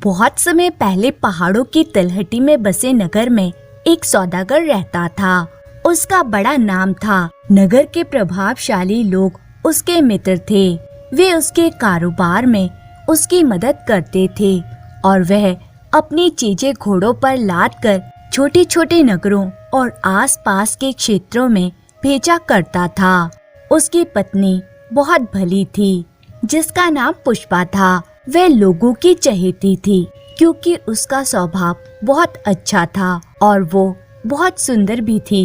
बहुत समय पहले पहाड़ों की तलहटी में बसे नगर में एक सौदागर रहता था। उसका बड़ा नाम था। नगर के प्रभावशाली लोग उसके मित्र थे। वे उसके कारोबार में उसकी मदद करते थे और वह अपनी चीजें घोड़ों पर लाद कर छोटे छोटे नगरों और आसपास के क्षेत्रों में भेजा करता था। उसकी पत्नी बहुत भली थी, जिसका नाम पुष्पा था। वह लोगों की चहेती थी क्योंकि उसका स्वभाव बहुत अच्छा था और वो बहुत सुंदर भी थी।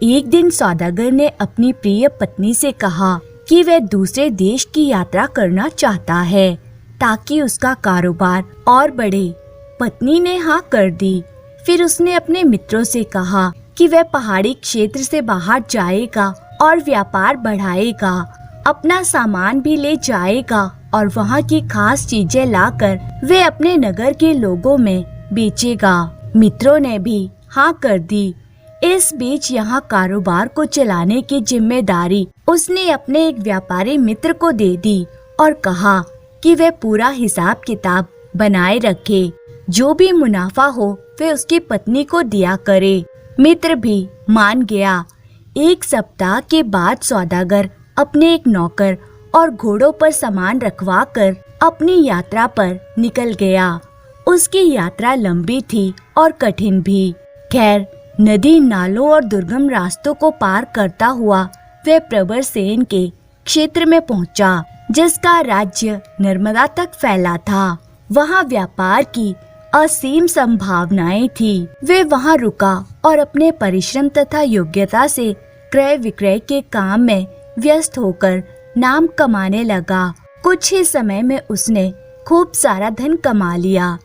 एक दिन सौदागर ने अपनी प्रिय पत्नी से कहा कि वह दूसरे देश की यात्रा करना चाहता है ताकि उसका कारोबार और बढ़े। पत्नी ने हाँ कर दी। फिर उसने अपने मित्रों से कहा कि वह पहाड़ी क्षेत्र से बाहर जाएगा और व्यापार बढ़ाएगा, अपना सामान भी ले जाएगा और वहाँ की खास चीजें लाकर वे अपने नगर के लोगों में बेचेगा। मित्रों ने भी हाँ कर दी। इस बीच यहाँ कारोबार को चलाने की जिम्मेदारी उसने अपने एक व्यापारी मित्र को दे दी और कहा कि वह पूरा हिसाब किताब बनाए रखे। जो भी मुनाफा हो वे उसकी पत्नी को दिया करे। मित्र भी मान गया। एक सप्ताह के बाद सौदागर अपने एक नौकर और घोड़ों पर सामान रखवा कर अपनी यात्रा पर निकल गया। उसकी यात्रा लंबी थी और कठिन भी। खैर, नदी नालों और दुर्गम रास्तों को पार करता हुआ वह प्रवर सेन के क्षेत्र में पहुंचा, जिसका राज्य नर्मदा तक फैला था। वहां व्यापार की असीम संभावनाएं थी। वे वहां रुका और अपने परिश्रम तथा योग्यता से क्रय विक्रय के काम में व्यस्त होकर नाम कमाने लगा। कुछ ही समय में उसने खूब सारा धन कमा लिया।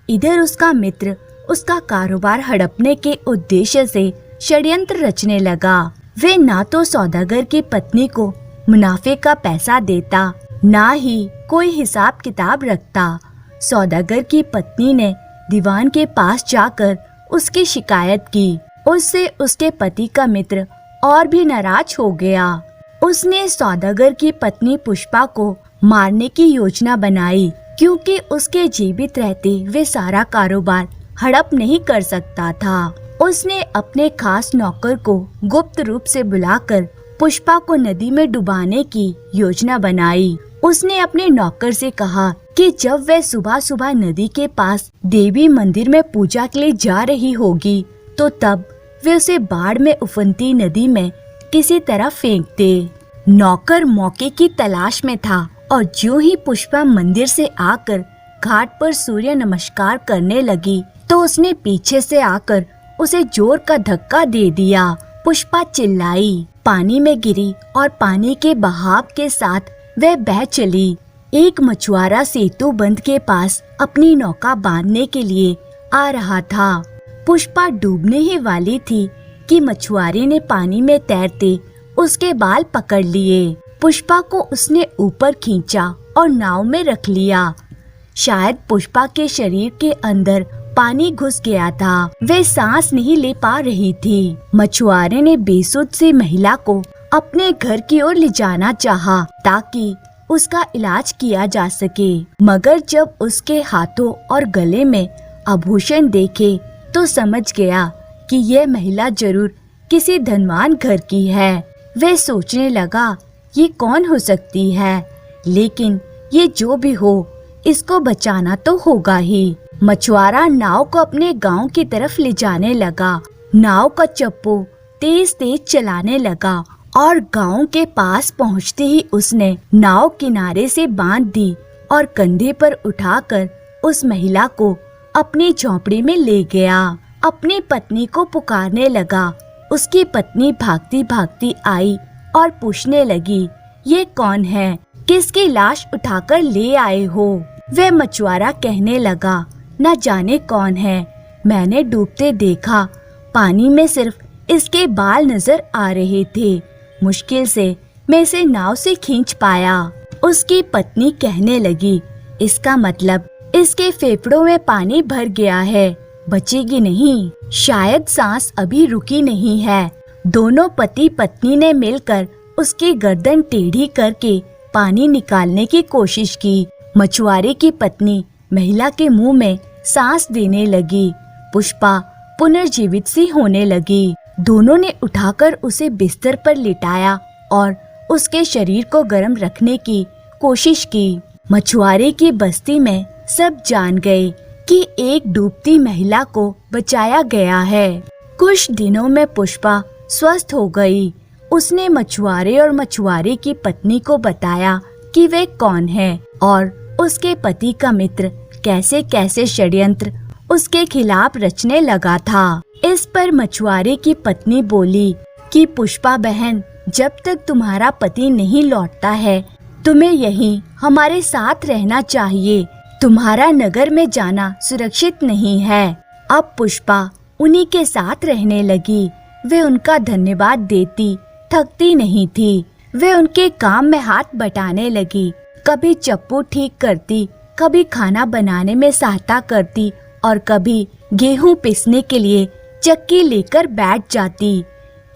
इधर उसका मित्र उसका कारोबार हड़पने के उद्देश्य से षड्यंत्र रचने लगा। वे ना तो सौदागर की पत्नी को मुनाफे का पैसा देता, ना ही कोई हिसाब किताब रखता। सौदागर की पत्नी ने दीवान के पास जाकर उसकी शिकायत की। उससे उसके पति का मित्र और भी नाराज हो गया। उसने सौदागर की पत्नी पुष्पा को मारने की योजना बनाई, क्योंकि उसके जीवित रहते वे सारा कारोबार हड़प नहीं कर सकता था। उसने अपने खास नौकर को गुप्त रूप से बुलाकर पुष्पा को नदी में डुबाने की योजना बनाई। उसने अपने नौकर से कहा कि जब वह सुबह सुबह नदी के पास देवी मंदिर में पूजा के लिए जा रही होगी, तो तब वे उसे बाढ़ में उफनती नदी में किसी तरह फेंक दे। नौकर मौके की तलाश में था और ज्यों ही पुष्पा मंदिर से आकर घाट पर सूर्य नमस्कार करने लगी, तो उसने पीछे से आकर उसे जोर का धक्का दे दिया। पुष्पा चिल्लाई, पानी में गिरी और पानी के बहाव के साथ वह बह चली। एक मछुआरा सेतु बंध के पास अपनी नौका बांधने के लिए आ रहा था। पुष्पा डूबने ही वाली थी कि मछुआरे ने पानी में तैरते उसके बाल पकड़ लिए। पुष्पा को उसने ऊपर खींचा और नाव में रख लिया। शायद पुष्पा के शरीर के अंदर पानी घुस गया था। वे सांस नहीं ले पा रही थी। मछुआरे ने बेसुध सी महिला को अपने घर की ओर ले जाना चाहा ताकि उसका इलाज किया जा सके, मगर जब उसके हाथों और गले में आभूषण देखे तो समझ गया कि यह महिला जरूर किसी धनवान घर की है। वह सोचने लगा, ये कौन हो सकती है, लेकिन ये जो भी हो, इसको बचाना तो होगा ही। मछुआरा नाव को अपने गांव की तरफ ले जाने लगा। नाव का चप्पू तेज तेज चलाने लगा और गांव के पास पहुंचते ही उसने नाव किनारे से बांध दी और कंधे पर उठाकर उस महिला को अपनी झोंपड़ी में ले गया। अपनी पत्नी को पुकारने लगा। उसकी पत्नी भागती भागती आई और पूछने लगी, ये कौन है, किसकी लाश उठाकर ले आए हो? वह मछुआरा कहने लगा, न जाने कौन है, मैंने डूबते देखा, पानी में सिर्फ इसके बाल नजर आ रहे थे, मुश्किल से मैं इसे नाव से खींच पाया। उसकी पत्नी कहने लगी, इसका मतलब इसके फेफड़ों में पानी भर गया है, बचेगी नहीं, शायद सांस अभी रुकी नहीं है। दोनों पति पत्नी ने मिलकर उसकी गर्दन टेढ़ी करके पानी निकालने की कोशिश की। मछुआरे की पत्नी महिला के मुंह में सांस देने लगी। पुष्पा पुनर्जीवित सी होने लगी। दोनों ने उठाकर उसे बिस्तर पर लिटाया और उसके शरीर को गर्म रखने की कोशिश की। मछुआरे की बस्ती में सब जान गए कि एक डूबती महिला को बचाया गया है। कुछ दिनों में पुष्पा स्वस्थ हो गई। उसने मछुआरे और मछुआरे की पत्नी को बताया कि वे कौन है और उसके पति का मित्र कैसे कैसे षड्यंत्र उसके खिलाफ रचने लगा था। इस पर मछुआरे की पत्नी बोली कि पुष्पा बहन, जब तक तुम्हारा पति नहीं लौटता है तुम्हें यहीं हमारे साथ रहना चाहिए। तुम्हारा नगर में जाना सुरक्षित नहीं है। अब पुष्पा उन्हीं के साथ रहने लगी। वे उनका धन्यवाद देती थकती नहीं थी। वे उनके काम में हाथ बटाने लगी। कभी चप्पू ठीक करती, कभी खाना बनाने में सहायता करती और कभी गेहूं पीसने के लिए चक्की लेकर बैठ जाती।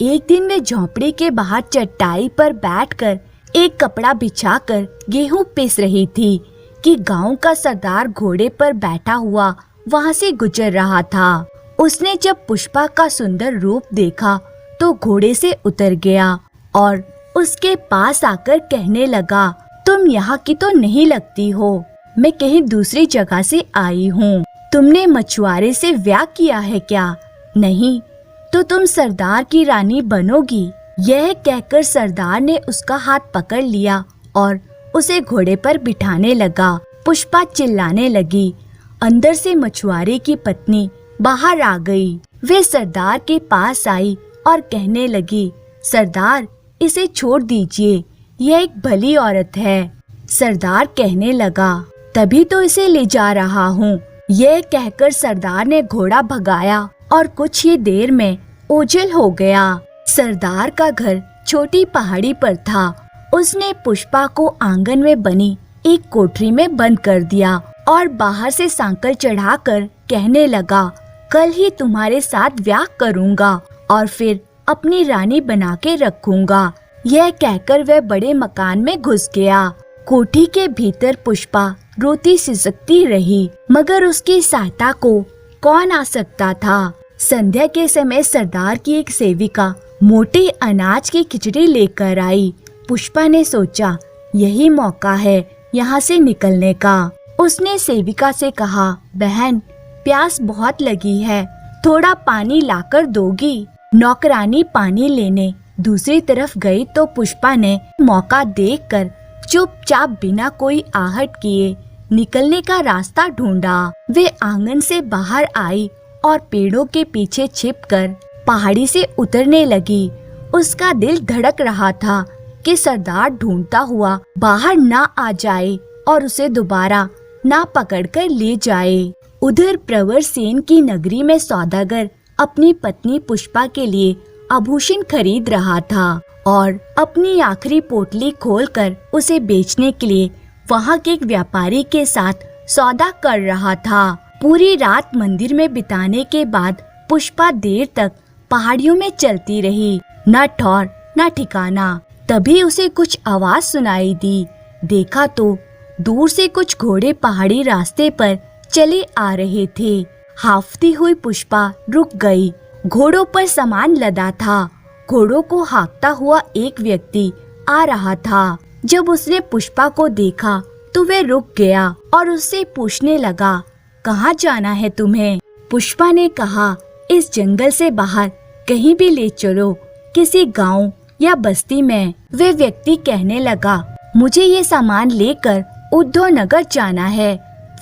एक दिन वे झोंपड़ी के बाहर चटाई पर बैठकर एक कपड़ा बिछाकर गेहूं पीस रही थी कि गांव का सरदार घोड़े पर बैठा हुआ वहां से गुजर रहा था। उसने जब पुष्पा का सुंदर रूप देखा तो घोड़े से उतर गया और उसके पास आकर कहने लगा, तुम यहाँ की तो नहीं लगती हो, मैं कहीं दूसरी जगह से आई हूँ। तुमने मछुआरे से ब्याह किया है क्या? नहीं, तो तुम सरदार की रानी बनोगी। यह कहकर सरदार ने उसका हाथ पकड़ लिया और उसे घोड़े पर बिठाने लगा। पुष्पा चिल्लाने लगी। अंदर से मछुआरे की पत्नी बाहर आ गई। वे सरदार के पास आई और कहने लगी, सरदार, इसे छोड़ दीजिए, यह एक भली औरत है। सरदार कहने लगा, तभी तो इसे ले जा रहा हूँ। यह कहकर सरदार ने घोड़ा भगाया और कुछ ही देर में ओझल हो गया। सरदार का घर छोटी पहाड़ी पर था। उसने पुष्पा को आंगन में बनी एक कोठरी में बंद कर दिया और बाहर से सांकल चढ़ाकर कहने लगा, कल ही तुम्हारे साथ ब्याह करूँगा और फिर अपनी रानी बना के रखूंगा। यह कहकर वह बड़े मकान में घुस गया। कोठी के भीतर पुष्पा रोती सिसकती रही, मगर उसकी सहायता को कौन आ सकता था। संध्या के समय सरदार की एक सेविका मोटे अनाज की खिचड़ी लेकर आई। पुष्पा ने सोचा, यही मौका है यहाँ से निकलने का। उसने सेविका से कहा, बहन, प्यास बहुत लगी है, थोड़ा पानी लाकर दोगी? नौकरानी पानी लेने दूसरी तरफ गई तो पुष्पा ने मौका देखकर चुपचाप बिना कोई आहट किए निकलने का रास्ता ढूंढा। वे आंगन से बाहर आई और पेड़ों के पीछे छिपकर पहाड़ी से उतरने लगी। उसका दिल धड़क रहा था कि सरदार ढूंढता हुआ बाहर ना आ जाए और उसे दोबारा ना पकड़कर ले जाए। उधर प्रवर सेन की नगरी में सौदागर अपनी पत्नी पुष्पा के लिए आभूषण खरीद रहा था और अपनी आखिरी पोटली खोलकर उसे बेचने के लिए वहां के एक व्यापारी के साथ सौदा कर रहा था। पूरी रात मंदिर में बिताने के बाद पुष्पा देर तक पहाड़ियों में चलती रही, न ठौर न ठिकाना। तभी उसे कुछ आवाज सुनाई दी। देखा तो दूर से कुछ घोड़े पहाड़ी रास्ते पर चले आ रहे थे। हांफती हुई पुष्पा रुक गई। घोड़ों पर सामान लदा था। घोड़ों को हाँकता हुआ एक व्यक्ति आ रहा था। जब उसने पुष्पा को देखा तो वह रुक गया और उससे पूछने लगा, कहाँ जाना है तुम्हें? पुष्पा ने कहा, इस जंगल से बाहर कहीं भी ले चलो, किसी गांव या बस्ती में। वे व्यक्ति कहने लगा, मुझे ये सामान लेकर उद्धव नगर जाना है।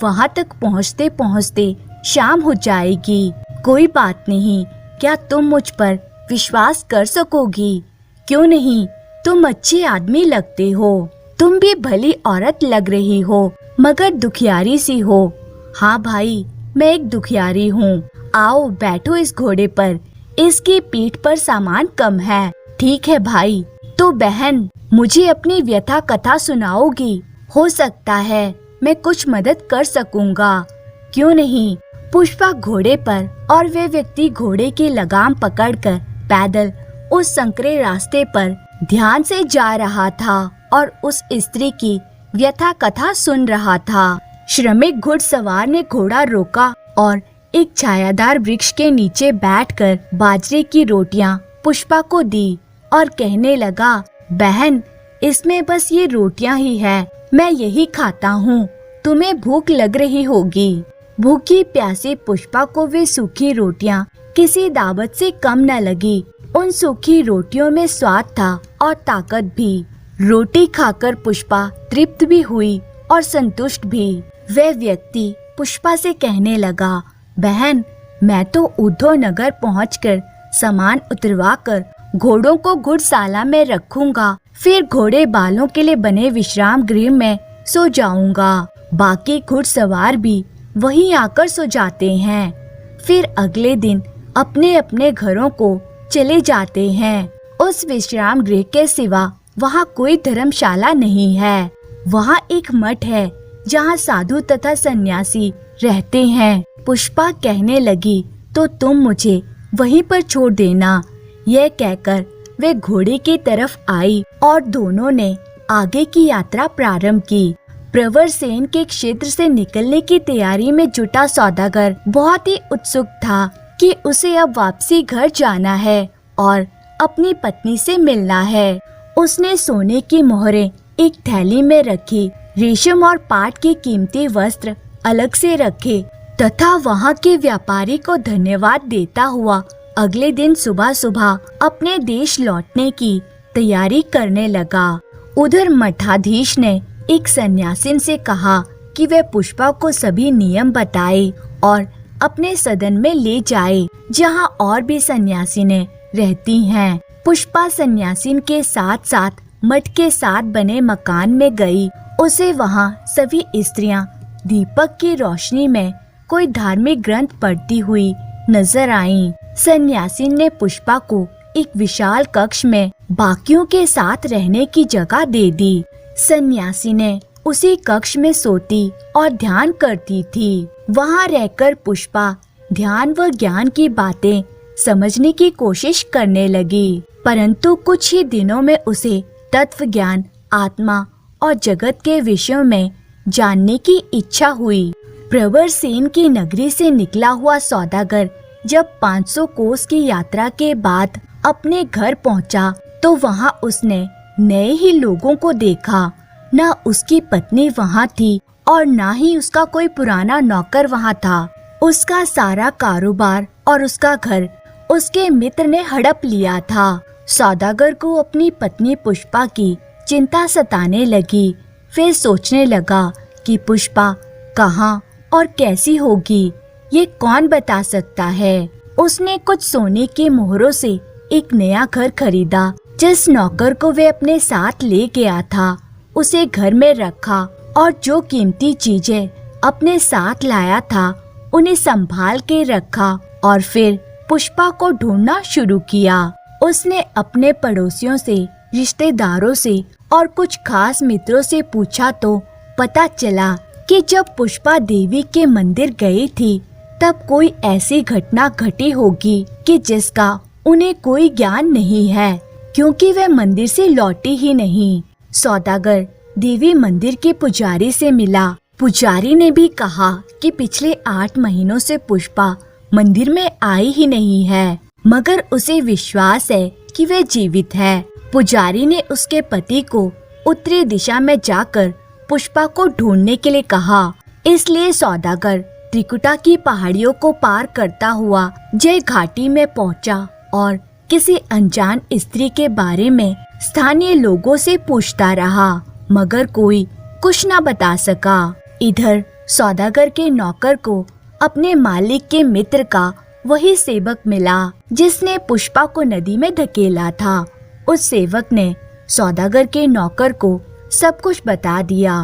वहाँ तक पहुँचते पहुँचते शाम हो जाएगी। कोई बात नहीं, क्या तुम मुझ पर विश्वास कर सकोगी? क्यों नहीं, तुम अच्छे आदमी लगते हो। तुम भी भली औरत लग रही हो, मगर दुखियारी सी हो। हाँ भाई, मैं एक दुखियारी हूँ। आओ बैठो इस घोड़े पर, इसकी पीठ पर सामान कम है। ठीक है भाई, तो बहन मुझे अपनी व्यथा कथा सुनाओगी? हो सकता है मैं कुछ मदद कर सकूंगा। क्यों नहीं? पुष्पा घोड़े पर और वे व्यक्ति घोड़े की लगाम पकड़कर पैदल उस संकरे रास्ते पर ध्यान से जा रहा था और उस स्त्री की व्यथा कथा सुन रहा था। श्रमिक घुड़सवार ने घोड़ा रोका और एक छायादार वृक्ष के नीचे बैठकर बाजरे की रोटियां पुष्पा को दी और कहने लगा, बहन, इसमें बस ये रोटियां ही है, मैं यही खाता हूँ, तुम्हें भूख लग रही होगी। भूखी प्यासी पुष्पा को वे सूखी रोटियां किसी दावत से कम न लगी। उन सूखी रोटियों में स्वाद था और ताकत भी। रोटी खाकर पुष्पा तृप्त भी हुई और संतुष्ट भी। वह व्यक्ति पुष्पा से कहने लगा, बहन, मैं तो उद्धव नगर पहुंचकर सामान उतरवाकर घोड़ों को घुड़शाला में रखूंगा, फिर घोड़े बालों के लिए बने विश्राम गृह में सो जाऊंगा। बाकी घुड़सवार भी वहीं आकर सो जाते हैं, फिर अगले दिन अपने अपने घरों को चले जाते हैं। उस विश्राम गृह के सिवा वहाँ कोई धर्मशाला नहीं है। वहाँ एक मठ है जहाँ साधु तथा सन्यासी रहते हैं। पुष्पा कहने लगी, तो तुम मुझे वहीं पर छोड़ देना। यह कहकर वे घोड़े की तरफ आई और दोनों ने आगे की यात्रा प्रारंभ की। प्रवरसेन के क्षेत्र से निकलने की तैयारी में जुटा सौदागर बहुत ही उत्सुक था कि उसे अब वापसी घर जाना है और अपनी पत्नी से मिलना है। उसने सोने की मोहरें एक थैली में रखी, रेशम और पाट के कीमती वस्त्र अलग से रखे तथा वहाँ के व्यापारी को धन्यवाद देता हुआ अगले दिन सुबह सुबह अपने देश लौटने की तैयारी करने लगा। उधर मठाधीश ने एक सन्यासिन से कहा कि वे पुष्पा को सभी नियम बताए और अपने सदन में ले जाए, जहाँ और भी सन्यासिनें रहती हैं। पुष्पा सन्यासिन के साथ साथ मठ के साथ बने मकान में गई। उसे वहाँ सभी स्त्रियां दीपक की रोशनी में कोई धार्मिक ग्रंथ पढ़ती हुई नजर आईं। सन्यासिन ने पुष्पा को एक विशाल कक्ष में बाकियों के साथ रहने की जगह दे दी। सन्यासी ने उसी कक्ष में सोती और ध्यान करती थी। वहाँ रहकर पुष्पा ध्यान व ज्ञान की बातें समझने की कोशिश करने लगी, परंतु कुछ ही दिनों में उसे तत्व ज्ञान, आत्मा और जगत के विषयों में जानने की इच्छा हुई। प्रवरसेन की नगरी से निकला हुआ सौदागर जब 500 कोस की यात्रा के बाद अपने घर पहुंचा तो वहां उसने नए ही लोगों को देखा। न उसकी पत्नी वहां थी और न ही उसका कोई पुराना नौकर वहां था। उसका सारा कारोबार और उसका घर उसके मित्र ने हड़प लिया था। सौदागर को अपनी पत्नी पुष्पा की चिंता सताने लगी। फिर सोचने लगा कि पुष्पा कहाँ और कैसी होगी, ये कौन बता सकता है। उसने कुछ सोने के मोहरों से एक नया घर खरीदा। जिस नौकर को वे अपने साथ ले गया था उसे घर में रखा और जो कीमती चीजें अपने साथ लाया था उन्हें संभाल के रखा और फिर पुष्पा को ढूंढना शुरू किया। उसने अपने पड़ोसियों से, रिश्तेदारों से और कुछ खास मित्रों से पूछा तो पता चला कि जब पुष्पा देवी के मंदिर गई थी तब कोई ऐसी घटना घटी होगी कि जिसका उन्हें कोई ज्ञान नहीं है, क्योंकि वे मंदिर से लौटी ही नहीं। सौदागर देवी मंदिर के पुजारी से मिला। पुजारी ने भी कहा कि पिछले 8 महीनों से पुष्पा मंदिर में आई ही नहीं है, मगर उसे विश्वास है कि वे जीवित है। पुजारी ने उसके पति को उत्तरी दिशा में जाकर पुष्पा को ढूंढने के लिए कहा। इसलिए सौदागर त्रिकुटा की पहाड़ियों को पार करता हुआ जय घाटी में पहुंचा और किसी अनजान स्त्री के बारे में स्थानीय लोगों से पूछता रहा, मगर कोई कुछ न बता सका। इधर सौदागर के नौकर को अपने मालिक के मित्र का वही सेवक मिला जिसने पुष्पा को नदी में धकेला था। उस सेवक ने सौदागर के नौकर को सब कुछ बता दिया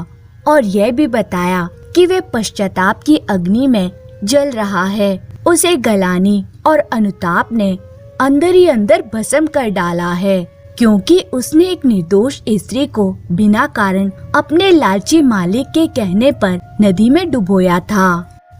और यह भी बताया कि वे पश्चाताप की अग्नि में जल रहा है। उसे गलानी और अनुताप ने अंदर ही अंदर भस्म कर डाला है, क्योंकि उसने एक निर्दोष स्त्री को बिना कारण अपने लालची मालिक के कहने पर नदी में डुबोया था।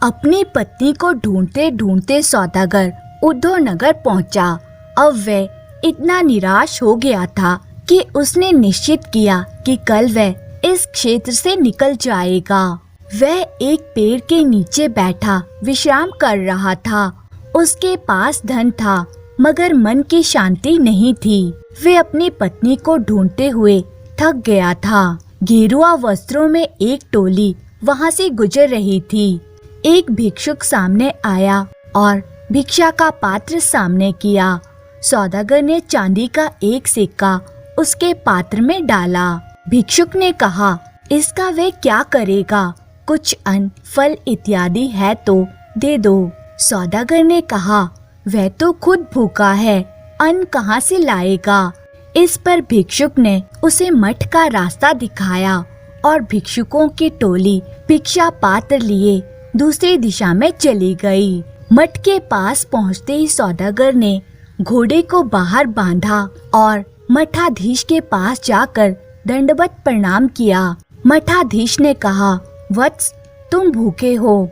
अपनी पत्नी को ढूंढते ढूंढते सौदागर उद्धव नगर पहुंचा। अब वह इतना निराश हो गया था कि उसने निश्चित किया कि कल वह इस क्षेत्र से निकल जाएगा। वह एक पेड़ के नीचे बैठा विश्राम कर रहा था। उसके पास धन था मगर मन की शांति नहीं थी। वह अपनी पत्नी को ढूंढते हुए थक गया था। गेरुआ वस्त्रों में एक टोली वहां से गुजर रही थी। एक भिक्षुक सामने आया और भिक्षा का पात्र सामने किया। सौदागर ने चांदी का एक सिक्का उसके पात्र में डाला। भिक्षुक ने कहा, इसका वे क्या करेगा? कुछ अन्न, फल इत्यादि है तो दे दो। सौदागर ने कहा, वह तो खुद भूखा है, अन्न कहाँ से लाएगा? इस पर भिक्षुक ने उसे मठ का रास्ता दिखाया और भिक्षुकों की टोली भिक्षा पात्र लिए दूसरी दिशा में चली गई। मठ के पास पहुँचते ही सौदागर ने घोड़े को बाहर बांधा और मठाधीश के पास जाकर दंडवत प्रणाम किया। मठाधीश ने कहा, वत्स, तुम भूखे हो?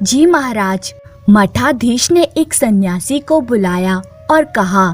जी महाराज। मठाधीश ने एक सन्यासी को बुलाया और कहा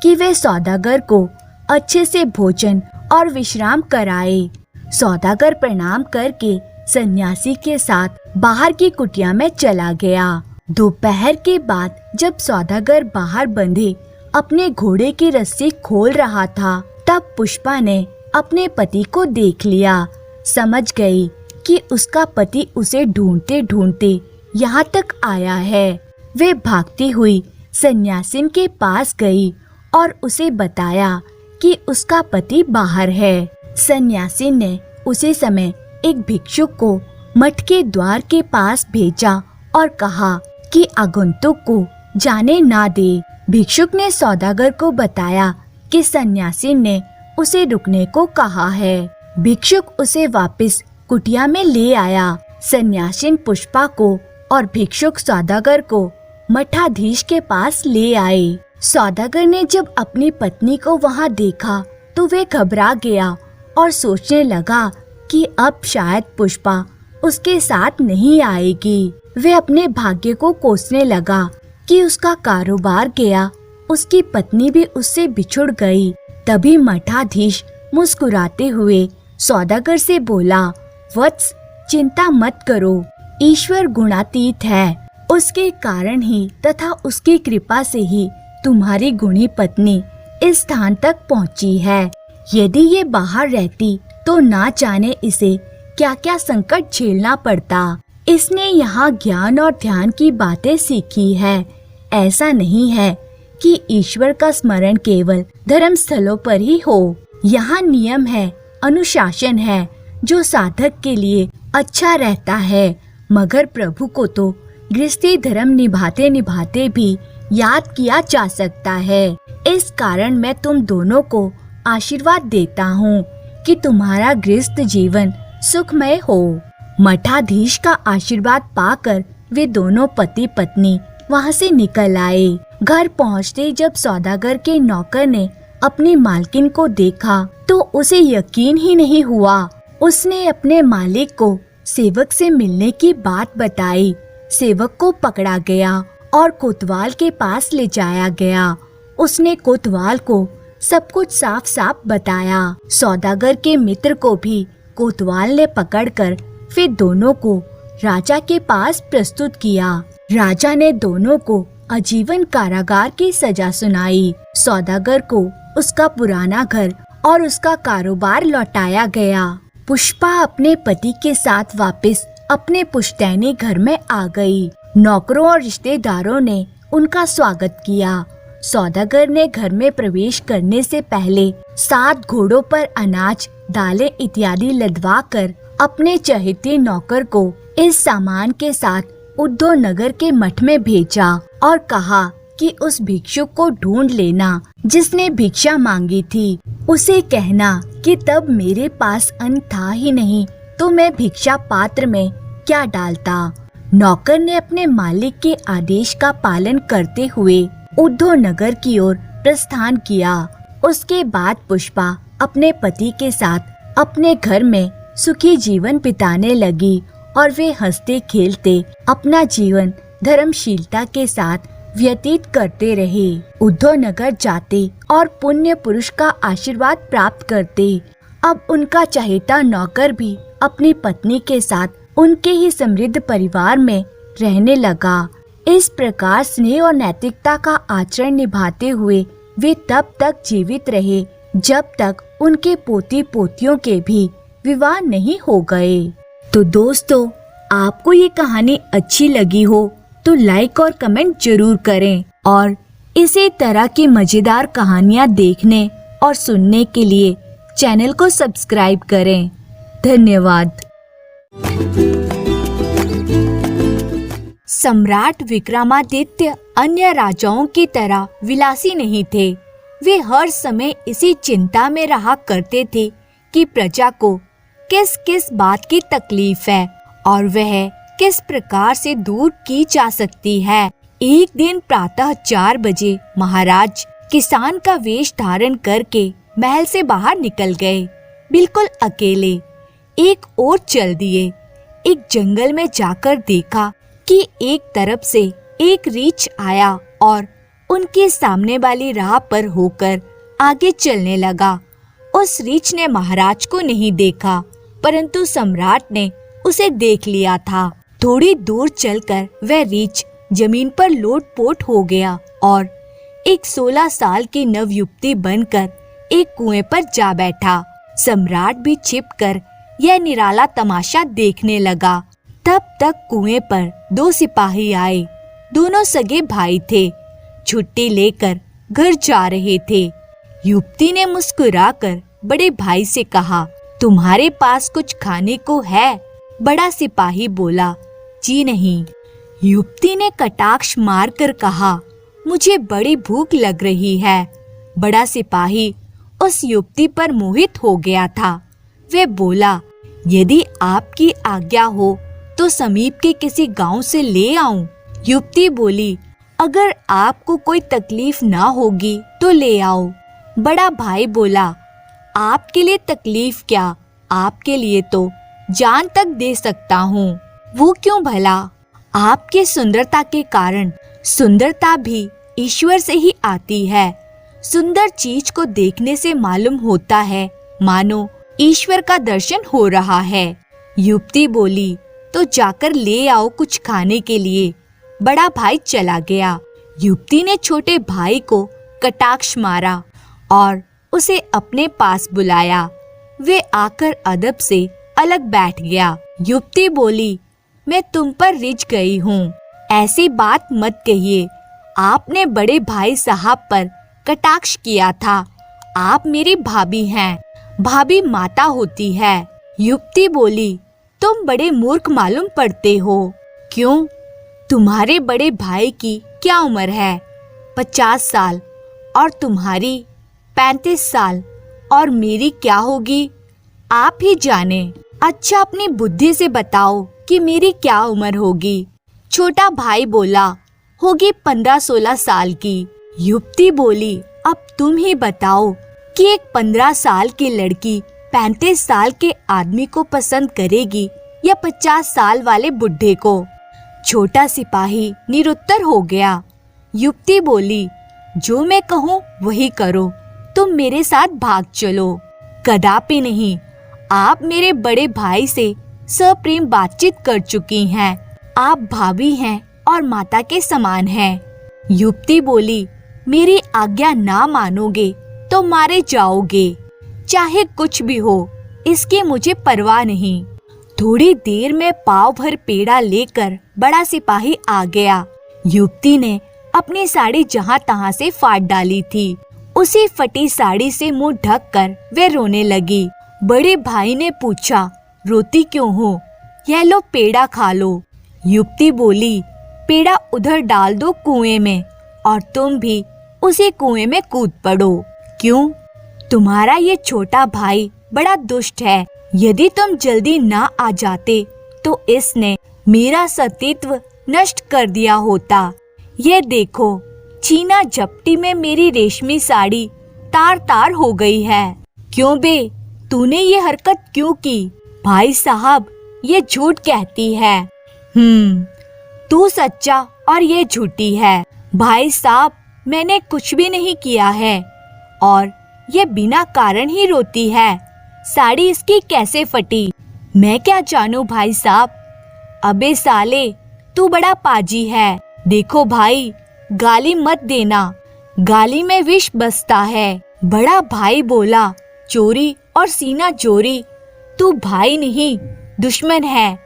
कि वे सौदागर को अच्छे से भोजन और विश्राम कराए। सौदागर प्रणाम करके सन्यासी के साथ बाहर की कुटिया में चला गया। दोपहर के बाद जब सौदागर बाहर बंधे अपने घोड़े की रस्सी खोल रहा था, तब पुष्पा ने अपने पति को देख लिया। समझ गई कि उसका पति उसे ढूंढते ढूंढते यहाँ तक आया है। वे भागती हुई सन्यासिन के पास गई और उसे बताया कि उसका पति बाहर है। सन्यासिन ने उसी समय एक भिक्षुक को मठ के द्वार के पास भेजा और कहा कि आगंतुक को जाने ना दे। भिक्षुक ने सौदागर को बताया कि सन्यासिन ने उसे रुकने को कहा है। भिक्षुक उसे वापस कुटिया में ले आया। सन्यासिन पुष्पा को और भिक्षुक सौदागर को मठाधीश के पास ले आए। सौदागर ने जब अपनी पत्नी को वहां देखा तो वे घबरा गया और सोचने लगा कि अब शायद पुष्पा उसके साथ नहीं आएगी। वे अपने भाग्य को कोसने लगा कि उसका कारोबार गया, उसकी पत्नी भी उससे बिछुड़ गई। तभी मठाधीश मुस्कुराते हुए सौदागर से बोला, वत्स, चिंता मत करो, ईश्वर गुणातीत है। उसके कारण ही तथा उसकी कृपा से ही तुम्हारी गुणी पत्नी इस स्थान तक पहुंची है। यदि ये बाहर रहती तो ना जाने इसे क्या क्या संकट झेलना पड़ता। इसने यहाँ ज्ञान और ध्यान की बातें सीखी है। ऐसा नहीं है कि ईश्वर का स्मरण केवल धर्म स्थलों पर ही हो। यहाँ नियम है, अनुशासन है, जो साधक के लिए अच्छा रहता है। मगर प्रभु को तो गृहस्थी धर्म निभाते निभाते भी याद किया जा सकता है। इस कारण मैं तुम दोनों को आशीर्वाद देता हूँ कि तुम्हारा गृहस्थ जीवन सुखमय हो। मठाधीश का आशीर्वाद पाकर वे दोनों पति पत्नी वहाँ से निकल आए। घर पहुँचते जब सौदागर के नौकर ने अपनी मालकिन को देखा तो उसे यकीन ही नहीं हुआ। उसने अपने मालिक को सेवक से मिलने की बात बताई। सेवक को पकड़ा गया और कोतवाल के पास ले जाया गया। उसने कोतवाल को सब कुछ साफ साफ बताया। सौदागर के मित्र को भी कोतवाल ने पकड़कर फिर दोनों को राजा के पास प्रस्तुत किया। राजा ने दोनों को आजीवन कारागार की सजा सुनाई। सौदागर को उसका पुराना घर और उसका कारोबार लौटाया गया। पुष्पा अपने पति के साथ वापस अपने पुश्तैनी घर में आ गई। नौकरों और रिश्तेदारों ने उनका स्वागत किया। सौदागर ने घर में प्रवेश करने से पहले 7 घोड़ों पर अनाज, दालें इत्यादि लदवा कर अपने चहेते नौकर को इस सामान के साथ उद्धव नगर के मठ में भेजा और कहा कि उस भिक्षुक को ढूंढ लेना जिसने भिक्षा मांगी थी। उसे कहना कि तब मेरे पास अन्न था ही नहीं तो मैं भिक्षा पात्र में क्या डालता। नौकर ने अपने मालिक के आदेश का पालन करते हुए उद्धव नगर की ओर प्रस्थान किया। उसके बाद पुष्पा अपने पति के साथ अपने घर में सुखी जीवन बिताने लगी और वे हंसते खेलते अपना जीवन धर्मशीलता के साथ व्यतीत करते रहे। उद्धव नगर जाते और पुण्य पुरुष का आशीर्वाद प्राप्त करते। अब उनका चहेता नौकर भी अपनी पत्नी के साथ उनके ही समृद्ध परिवार में रहने लगा। इस प्रकार स्नेह और नैतिकता का आचरण निभाते हुए वे तब तक जीवित रहे जब तक उनके पोती पोतियों के भी विवाह नहीं हो गए। तो दोस्तों, आपको ये कहानी अच्छी लगी हो तो लाइक और कमेंट जरूर करें और इसी तरह की मजेदार कहानियाँ देखने और सुनने के लिए चैनल को सब्सक्राइब करें। धन्यवाद। सम्राट विक्रमादित्य अन्य राजाओं की तरह विलासी नहीं थे। वे हर समय इसी चिंता में रहा करते थे कि प्रजा को किस किस बात की तकलीफ है और वह किस प्रकार से दूर की जा सकती है। एक दिन प्रातः 4 बजे महाराज किसान का वेश धारण करके महल से बाहर निकल गए, बिल्कुल अकेले। एक ओर चल दिए। एक जंगल में जाकर देखा कि एक तरफ से एक रीछ आया और उनके सामने वाली राह पर होकर आगे चलने लगा। उस रीछ ने महाराज को नहीं देखा, परंतु सम्राट ने उसे देख लिया था। थोड़ी दूर चलकर वह रीछ जमीन पर लोटपोट हो गया और एक 16 साल की नवयुवती बनकर एक कुएं पर जा बैठा। सम्राट भी छिपकर यह निराला तमाशा देखने लगा। तब तक कुएं पर 2 सिपाही आए। दोनों सगे भाई थे। छुट्टी लेकर घर जा रहे थे। युवती ने मुस्कुराकर बड़े भाई से कहा, तुम्हारे पास कुछ खाने को है? बड़ा सिपाही बोला, जी नहीं। युवती ने कटाक्ष मारकर कहा, मुझे बड़ी भूख लग रही है। बड़ा सिपाही उस युवती पर मोहित हो गया था। वह बोला, यदि आपकी आज्ञा हो तो समीप के किसी गांव से ले आऊं। युवती बोली, अगर आपको कोई तकलीफ ना होगी तो ले आओ। बड़ा भाई बोला, आपके लिए तकलीफ क्या, आपके लिए तो जान तक दे सकता हूँ। वो क्यों भला? आपके सुंदरता के कारण। सुंदरता भी ईश्वर से ही आती है। सुंदर चीज को देखने से मालूम होता है मानो ईश्वर का दर्शन हो रहा है। युवती बोली, तो जाकर ले आओ कुछ खाने के लिए। बड़ा भाई चला गया। युवती ने छोटे भाई को कटाक्ष मारा और उसे अपने पास बुलाया। वे आकर अदब से अलग बैठ गया। युवती बोली, मैं तुम पर रिझ गई हूँ, ऐसी बात मत कहिए। आपने बड़े भाई साहब पर कटाक्ष किया था। आप मेरी भाभी हैं। भाभी माता होती है। युवती बोली, तुम बड़े मूर्ख मालूम पड़ते हो। क्यों? तुम्हारे बड़े भाई की क्या उम्र है? 50 साल। और तुम्हारी 35 साल। और मेरी क्या होगी? आप ही जाने। अच्छा, अपनी बुद्धि से बताओ कि मेरी क्या उम्र होगी? छोटा भाई बोला, होगी 15-16 साल की। युवती बोली, अब तुम ही बताओ कि एक 15 साल की लड़की 35 साल के आदमी को पसंद करेगी या 50 साल वाले बुढ़े को? छोटा सिपाही निरुत्तर हो गया। युवती बोली, जो मैं कहूँ वही करो। तुम मेरे साथ भाग चलो। कदापि नहीं। आप मेरे बड़े भाई से सप्रेम बातचीत कर चुकी हैं। आप भाभी हैं और माता के समान हैं। युवती बोली, मेरी आज्ञा ना मानोगे तो मारे जाओगे। चाहे कुछ भी हो, इसकी मुझे परवाह नहीं। थोड़ी देर में पाव भर पेड़ा लेकर बड़ा सिपाही आ गया। युवती ने अपनी साड़ी जहाँ तहाँ से फाड़ डाली थी। उसी फटी साड़ी से मुंह ढककर वे रोने लगी। बड़े भाई ने पूछा, रोती क्यों हो? यह लो पेड़ा खा लो। युवती बोली, पेड़ा उधर डाल दो कुएं में और तुम भी उसी कुएं में कूद पड़ो। क्यों? तुम्हारा ये छोटा भाई बड़ा दुष्ट है। यदि तुम जल्दी ना आ जाते तो इसने मेरा सतीत्व नष्ट कर दिया होता। ये देखो, छीना झपटी में मेरी रेशमी साड़ी तार तार हो गई है। क्यों बे, तूने ये हरकत क्यों की? भाई साहब, ये झूठ कहती है। तू सच्चा और ये झूठी है। भाई साहब, मैंने कुछ भी नहीं किया है और ये बिना कारण ही रोती है। साड़ी इसकी कैसे फटी? मैं क्या जानूं भाई साहब, अबे साले, तू बड़ा पाजी है। देखो भाई, गाली मत देना, गाली में विष बसता है। बड़ा भाई बोला, चोरी और सीना चोरी, तू भाई नहीं दुश्मन है।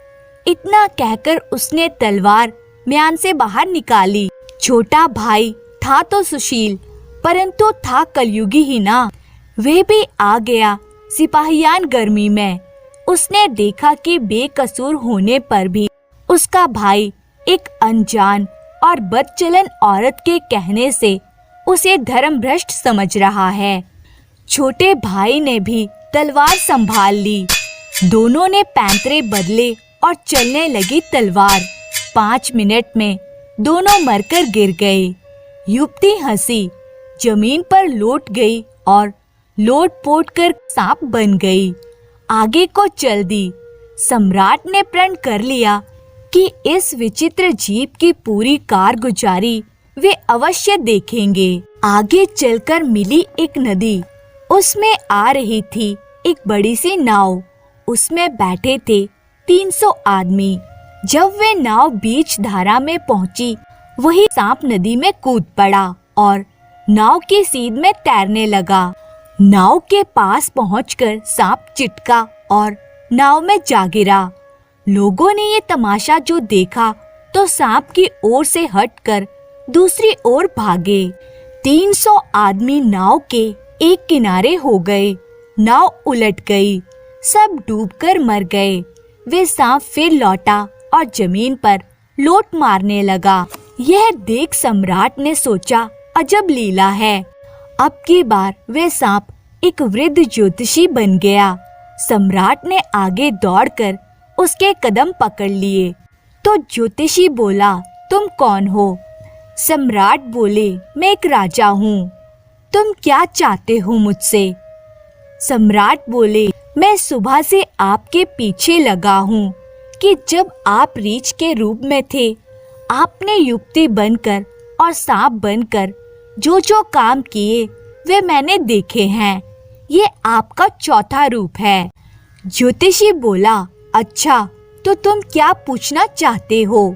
इतना कहकर उसने तलवार म्यान से बाहर निकाली। छोटा भाई था तो सुशील, परंतु था कलयुगी ही ना। वह भी आ गया सिपाहियान गर्मी में। उसने देखा कि बेकसूर होने पर भी उसका भाई एक अनजान और बदचलन औरत के कहने से उसे धर्मभ्रष्ट समझ रहा है। छोटे भाई ने भी तलवार संभाल ली। दोनों ने पैंतरे बदले और चलने लगी तलवार। 5 मिनट में दोनों मरकर गिर गए। युवती हंसी, जमीन पर लौट गई और लोट पोट कर सांप बन गई। आगे को चल दी। सम्राट ने प्रण कर लिया कि इस विचित्र जीव की पूरी कारगुजारी वे अवश्य देखेंगे। आगे चलकर मिली एक नदी। उसमें आ रही थी एक बड़ी सी नाव। उसमें बैठे थे 300 आदमी। जब वे नाव बीच धारा में पहुंची, वही सांप नदी में कूद पड़ा और नाव की सीध में तैरने लगा। नाव के पास पहुंचकर सांप चिटका और नाव में जा गिरा। लोगों ने ये तमाशा जो देखा तो सांप की ओर से हटकर दूसरी ओर भागे। 300 आदमी नाव के एक किनारे हो गए। नाव उलट गई, सब डूबकर मर गए। वे सांप फिर लौटा और जमीन पर लोट मारने लगा। यह देख सम्राट ने सोचा, अजब लीला है। अब की बार वे सांप एक वृद्ध ज्योतिषी बन गया। सम्राट ने आगे दौड़कर उसके कदम पकड़ लिए तो ज्योतिषी बोला, तुम कौन हो? सम्राट बोले, मैं एक राजा हूँ। तुम क्या चाहते हो मुझसे? सम्राट बोले, मैं सुबह से आपके पीछे लगा हूँ कि जब आप रीछ के रूप में थे, आपने युक्ति बनकर और सांप बनकर जो जो काम किए वे मैंने देखे हैं। ये आपका चौथा रूप है। ज्योतिषी बोला, अच्छा तो तुम क्या पूछना चाहते हो?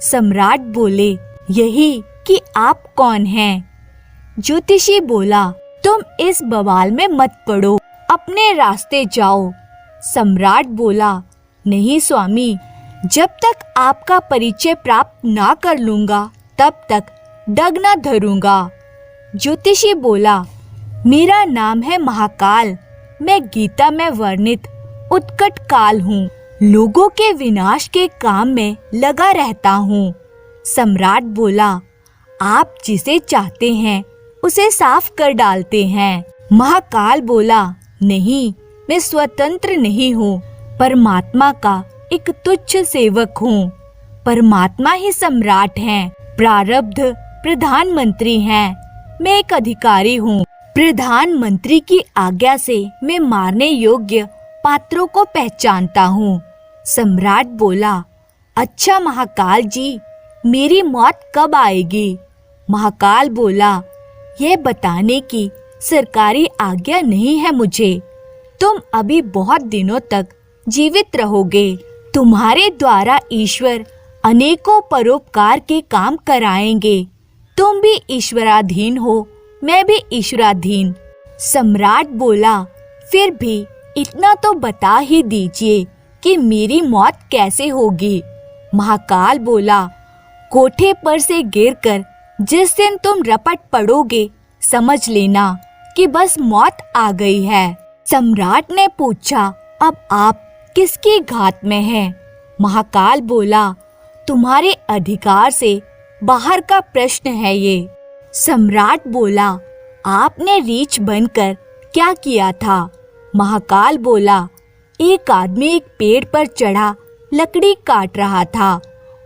सम्राट बोले, यही कि आप कौन हैं? ज्योतिषी बोला, तुम इस बवाल में मत पड़ो, अपने रास्ते जाओ। सम्राट बोला, नहीं स्वामी, जब तक आपका परिचय प्राप्त ना कर लूंगा तब तक डग न धरूंगा। ज्योतिषी बोला, मेरा नाम है महाकाल। मैं गीता में वर्णित उत्कट काल हूँ। लोगों के विनाश के काम में लगा रहता हूँ। सम्राट बोला, आप जिसे चाहते हैं उसे साफ कर डालते हैं। महाकाल बोला, नहीं, मैं स्वतंत्र नहीं हूँ, परमात्मा का एक तुच्छ सेवक हूँ। परमात्मा ही सम्राट हैं, प्रारब्ध प्रधानमंत्री हैं। मैं एक अधिकारी हूँ। प्रधानमंत्री की आज्ञा से मैं मारने योग्य पात्रों को पहचानता हूँ। सम्राट बोला, अच्छा महाकाल जी, मेरी मौत कब आएगी? महाकाल बोला, यह बताने की सरकारी आज्ञा नहीं है मुझे। तुम अभी बहुत दिनों तक जीवित रहोगे। तुम्हारे द्वारा ईश्वर अनेकों परोपकार के काम कराएंगे। तुम भी ईश्वराधीन हो, मैं भी ईश्वराधीन। सम्राट बोला, फिर भी इतना तो बता ही दीजिए कि मेरी मौत कैसे होगी? महाकाल बोला, कोठे पर से गिरकर जिस दिन तुम रपट पड़ोगे, समझ लेना कि बस मौत आ गई है। सम्राट ने पूछा, अब आप किसकी घात में हैं? महाकाल बोला, तुम्हारे अधिकार से बाहर का प्रश्न है ये। सम्राट बोला, आपने रीछ बनकर क्या किया था? महाकाल बोला, एक आदमी एक पेड़ पर चढ़ा लकड़ी काट रहा था।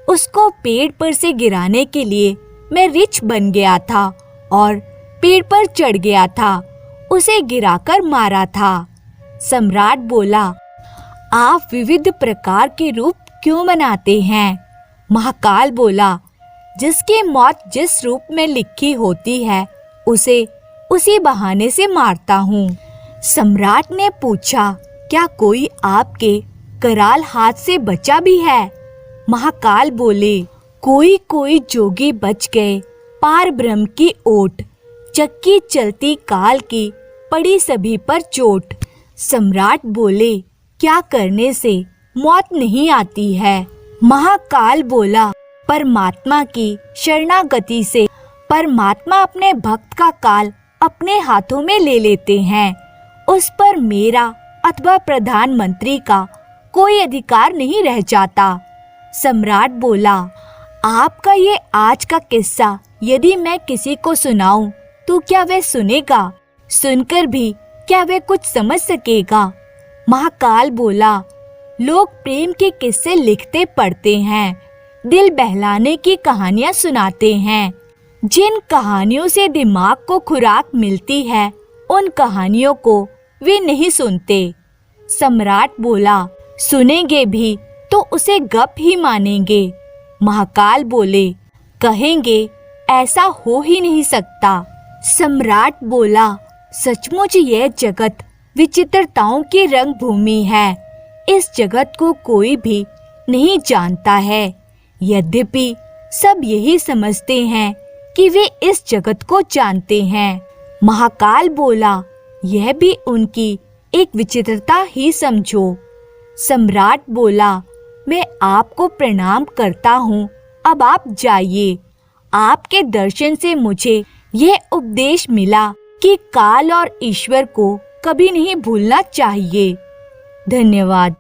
उसको पेड़ पर से गिराने के लिए मैं रीछ बन गया था और पेड़ पर चढ़ गया था, उसे गिराकर मारा था। सम्राट बोला, आप विविध प्रकार के रूप क्यों बनाते हैं? महाकाल बोला, जिसकी मौत जिस रूप में लिखी होती है उसे उसी बहाने से मारता हूँ। सम्राट ने पूछा, क्या कोई आपके कराल हाथ से बचा भी है? महाकाल बोले, कोई कोई जोगी बच गए पार ब्रह्म की ओट, चक्की चलती काल की पड़ी सभी पर चोट। सम्राट बोले, क्या करने से मौत नहीं आती है। महाकाल बोला, परमात्मा की शरणागति से। परमात्मा अपने भक्त का काल अपने हाथों में ले लेते हैं। उस पर मेरा अथवा प्रधानमंत्री का कोई अधिकार नहीं रह जाता। सम्राट बोला, आपका ये आज का किस्सा यदि मैं किसी को सुनाऊं तो क्या वह सुनेगा? सुनकर भी क्या वह कुछ समझ सकेगा? महाकाल बोला, लोग प्रेम के किस्से लिखते पढ़ते हैं, दिल बहलाने की कहानियां सुनाते हैं। जिन कहानियों से दिमाग को खुराक मिलती है उन कहानियों को वे नहीं सुनते। सम्राट बोला, सुनेंगे भी तो उसे गप ही मानेंगे। महाकाल बोले, कहेंगे ऐसा हो ही नहीं सकता। सम्राट बोला, सचमुच यह जगत विचित्रताओं की रंग भूमि है। इस जगत को कोई भी नहीं जानता है, यद्यपि सब यही समझते हैं कि वे इस जगत को जानते हैं। महाकाल बोला, यह भी उनकी एक विचित्रता ही समझो। सम्राट बोला, मैं आपको प्रणाम करता हूँ, अब आप जाइए। आपके दर्शन से मुझे यह उपदेश मिला कि काल और ईश्वर को कभी नहीं भूलना चाहिए। धन्यवाद।